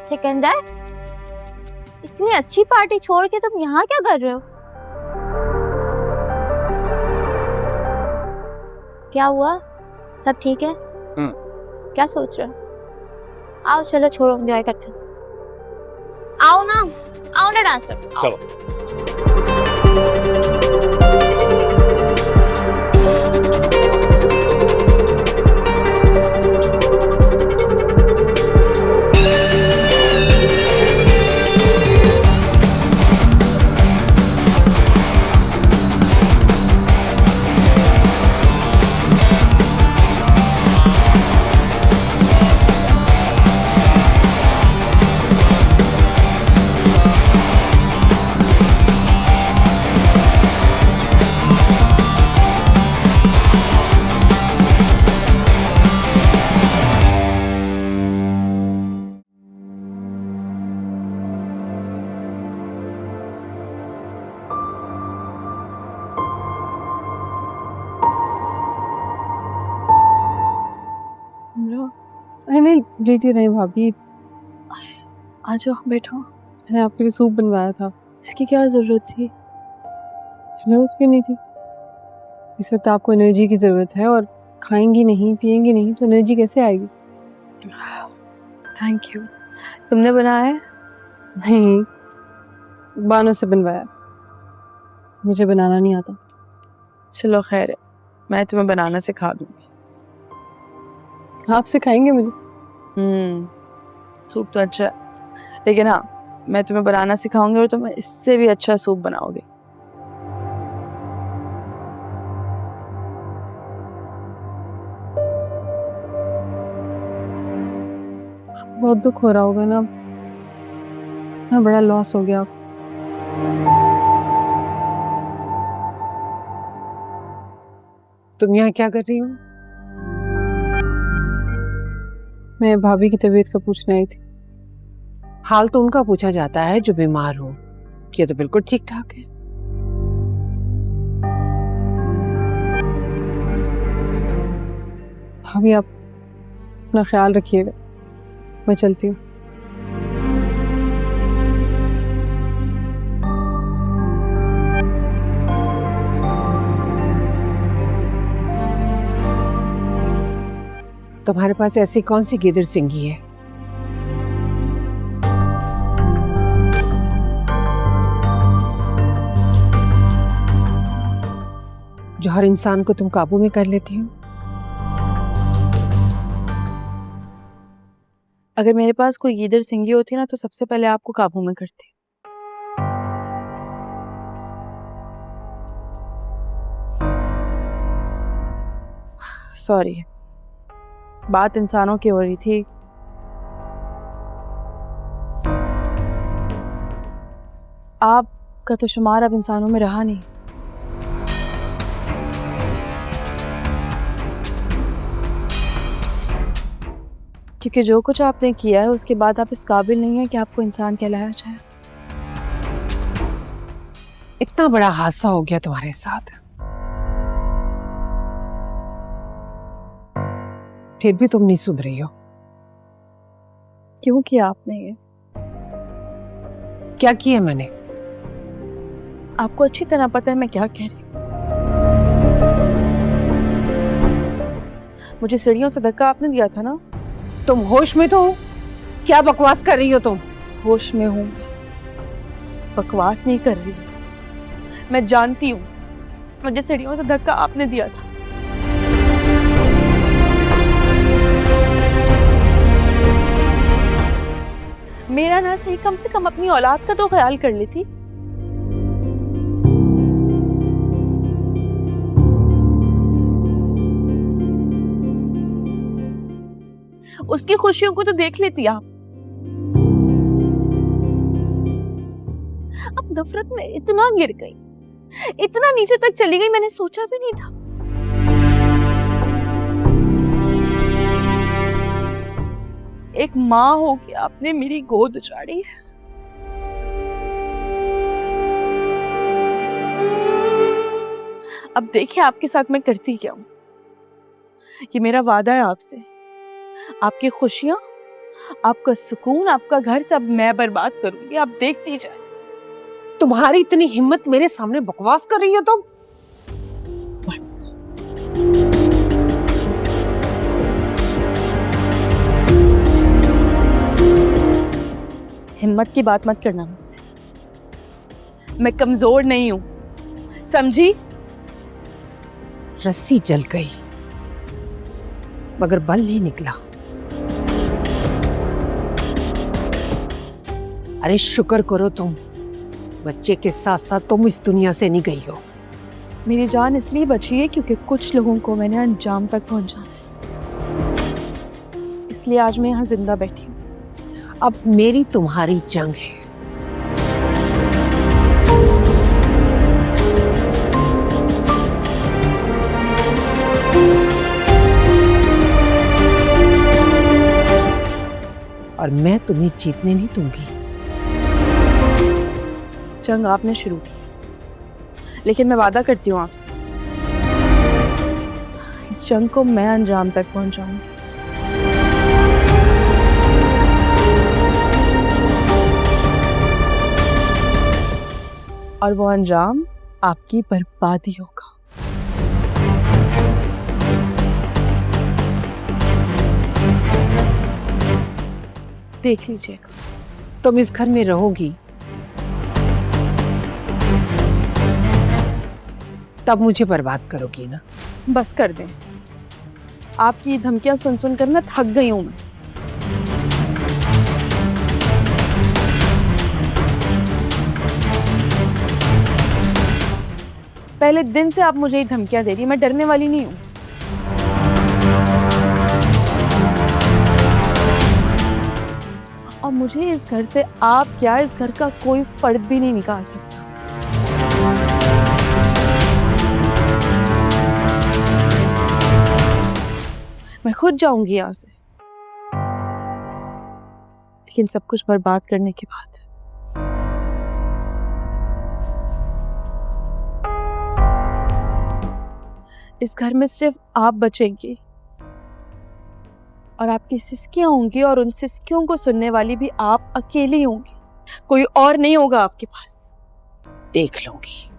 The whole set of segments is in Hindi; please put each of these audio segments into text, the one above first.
सिकंदर, इतनी अच्छी पार्टी छोड़ के तुम यहाँ क्या कर रहे हो? क्या हुआ? सब ठीक है? क्या सोच रहे हो? आओ चलो, छोड़ो, एंजॉय करते हैं। आओ ना डांसर, चलो। नहीं लेटी रही भाभी। आ जाओ, बैठो। मैंने आपके लिए सूप बनवाया था। इसकी क्या जरूरत थी? जरूरत क्यों नहीं थी? इस वक्त आपको एनर्जी की जरूरत है, और खाएंगी नहीं पिएंगी नहीं तो एनर्जी कैसे आएगी? Thank you. तुमने बनाया है? नहीं, बानों से बनवाया। मुझे बनाना नहीं आता। चलो खैर है, मैं तुम्हें बनाना सिखा दूंगी। आप सिखाएंगे मुझे? सूप तो अच्छा है, लेकिन हाँ, मैं तुम्हें बनाना सिखाऊंगी और तुम इससे भी अच्छा सूप बनाओगे। बहुत दुख हो रहा होगा ना, इतना बड़ा लॉस हो गया। तुम यहाँ क्या कर रही हो? मैं भाभी की तबीयत का पूछने आई थी। हाल तो उनका पूछा जाता है जो बीमार हो। ये तो बिल्कुल ठीक ठाक है। भाभी आप अपना ख्याल रखिएगा, मैं चलती हूँ। तुम्हारे पास ऐसी कौन सी गिदड़ सिंगी है जो हर इंसान को तुम काबू में कर लेती हो? अगर मेरे पास कोई गीदड़ सिंगी होती ना तो सबसे पहले आपको काबू में करती। सॉरी, बात इंसानों की हो रही थी। आपका तो शुमार अब इंसानों में रहा नहीं। क्योंकि जो कुछ आपने किया है उसके बाद आप इस काबिल नहीं है कि आपको इंसान कहलाया जाए। इतना बड़ा हादसा हो गया तुम्हारे साथ, फिर भी तुम नहीं सुधरी हो। क्यों किया आपने ये? क्या किया मैंने? आपको अच्छी तरह पता है मैं क्या कह रही हूँ। मुझे सीढ़ियों से धक्का आपने दिया था ना। तुम होश में तो हो? क्या बकवास कर रही हो तुम? होश में हूँ, बकवास नहीं कर रही। मैं जानती हूँ मुझे सीढ़ियों से धक्का आपने दिया था। मेरा ना सही, कम से कम अपनी औलाद का तो ख्याल कर लेती। उसकी खुशियों को तो देख लेती आप। अब नफरत में इतना गिर गई, इतना नीचे तक चली गई, मैंने सोचा भी नहीं था। एक माँ हो के आपने मेरी गोद उजाड़ी। अब देखिए आपके साथ मैं करती क्या हूँ। कि मेरा वादा है आपसे, आपकी खुशियां आपका सुकून, आपका घर सब मैं बर्बाद करूंगी, आप देखती जाए। तुम्हारी इतनी हिम्मत मेरे सामने बकवास कर रही हो तुम? बस हिम्मत की बात मत करना मुझसे, मैं कमजोर नहीं हूं, समझी? रस्सी जल गई मगर बल नहीं निकला। अरे शुक्र करो तुम बच्चे के साथ साथ तुम इस दुनिया से नहीं गई हो। मेरी जान इसलिए बची है क्योंकि कुछ लोगों को मैंने अंजाम तक पहुंचाना है, इसलिए आज मैं यहाँ जिंदा बैठी हूँ। अब मेरी तुम्हारी जंग है। और मैं तुम्हें जीतने नहीं दूंगी। जंग आपने शुरू की, लेकिन मैं वादा करती हूँ आपसे, इस जंग को मैं अंजाम तक पहुंचाऊंगी। और वो अंजाम आपकी बर्बादी होगा। देख लीजिएगा। तुम इस घर में रहोगी तब मुझे बर्बाद करोगी ना? बस कर दें, आपकी धमकियां सुन सुन कर ना थक गई हूं मैं। पहले दिन से आप मुझे ये धमकियां दे रही, मैं डरने वाली नहीं हूं। और मुझे इस घर से आप क्या, इस घर का कोई फर्द भी नहीं निकाल सकता। मैं खुद जाऊंगी यहां से, लेकिन सब कुछ बर्बाद करने के बाद। इस घर में सिर्फ आप बचेंगी और आपकी सिसकियां होंगी, और उन सिसकियों को सुनने वाली भी आप अकेली होंगी, कोई और नहीं होगा आपके पास। देख लूंगी।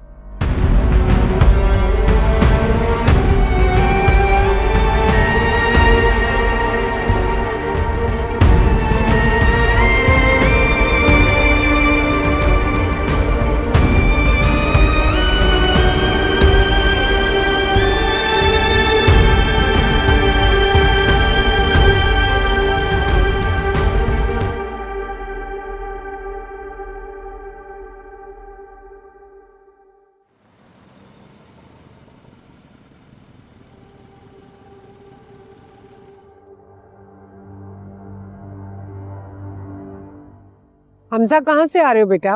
हमजा कहाँ से आ रहे हो बेटा?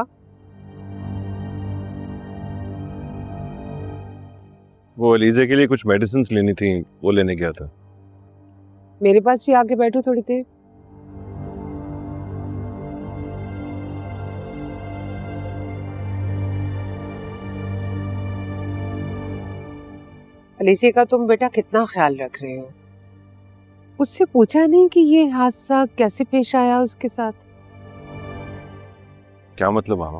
वो अलीजा के लिए कुछ मेडिसिन लेनी थी, वो लेने गया था। मेरे पास भी आके बैठो थोड़ी देर। अलीजा का तुम बेटा कितना ख्याल रख रहे हो? उससे पूछा नहीं कि ये हादसा कैसे पेश आया उसके साथ? क्या मतलब मामा?